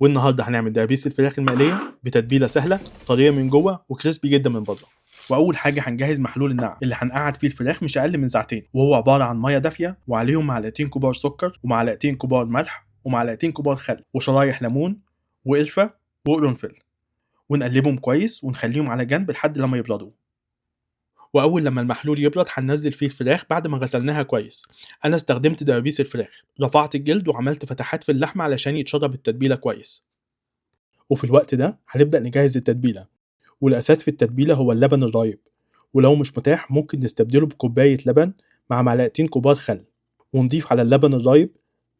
والنهارده هنعمل دبابيس الفراخ المقليه بتتبيله سهله طريه من جوه وكريسبي جدا من بره. واول حاجه هنجهز محلول النقع اللي هنقعد فيه الفراخ مش اقل من ساعتين، وهو عباره عن ميه دافيه وعليهم معلقتين كبار سكر ومعلقتين كبار ملح ومعلقتين كبار خل وشرايح ليمون وقرفه وقرنفل، ونقلبهم كويس ونخليهم على جنب لحد لما يبردوا. واول لما المحلول يبرد هننزل فيه الفراخ بعد ما غسلناها كويس. انا استخدمت دبابيس الفراخ، رفعت الجلد وعملت فتحات في اللحمه علشان يتشرب التتبيله كويس. وفي الوقت ده هنبدا نجهز التتبيله، والاساس في التتبيله هو اللبن الرايب، ولو مش متاح ممكن نستبدله بكوبايه لبن مع معلقتين كبار خل، ونضيف على اللبن الرايب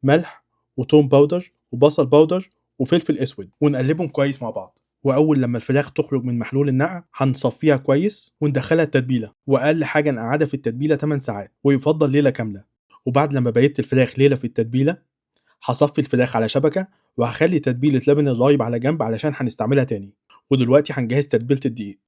ملح وتوم باودر وبصل باودر وفلفل اسود ونقلبهم كويس مع بعض. واول لما الفراخ تخرج من محلول النقع هنصفيها كويس وندخلها التتبيله، واقل حاجه نقعدها في التتبيله 8 ساعات ويفضل ليله كامله. وبعد لما بيت الفراخ ليله في التتبيله هصفي الفراخ على شبكه وهخلي تتبيله لبن الرايب على جنب علشان هنستعملها تاني. ودلوقتي هنجهز تتبيله الدقيق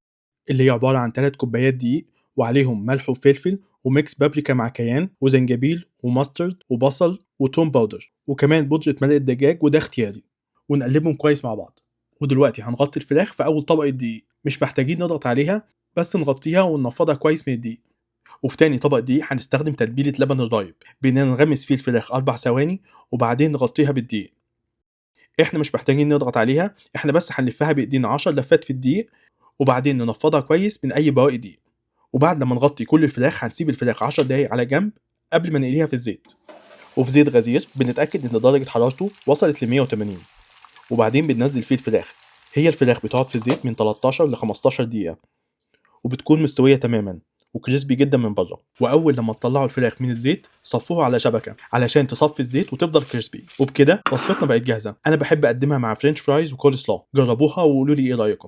اللي هي عباره عن 3 كوبايات دقيق وعليهم ملح وفلفل وميكس بابريكا مع كيان وزنجبيل وماسترد وبصل وتوم باودر وكمان بودرة مرق الدجاج وده اختياري، ونقلبهم كويس مع بعض. ودلوقتي هنغطي الفراخ في اول طبقه دقيق، مش محتاجين نضغط عليها، بس نغطيها وننفضها كويس من الدقيق. وفي تاني طبق دقيق هنستخدم تتبيله لبن الرايب، باننا نغمس فيه الفراخ 4 ثواني وبعدين نغطيها بالدقيق. احنا مش محتاجين نضغط عليها، احنا بس هنلفها بايدينا 10 لفات في الدقيق وبعدين ننفضها كويس من اي بواقي دقيق. وبعد لما نغطي كل الفراخ هنسيب الفراخ 10 دقايق على جنب قبل ما نقليها في الزيت. وفي زيت غزير بنتاكد ان درجه حرارته وصلت ل 180، وبعدين بننزل فيه الفراخ. هي الفراخ بتقعد في الزيت من 13 ل 15 دقيقه وبتكون مستويه تماما وكريسبي جدا من بره. واول لما تطلعوا الفراخ من الزيت صفوها على شبكه علشان تصفي الزيت وتفضل كريسبي. وبكده وصفتنا بقت جاهزه. انا بحب اقدمها مع فرنش فرايز وكول سلو، جربوها وقولوا لي ايه رايكم.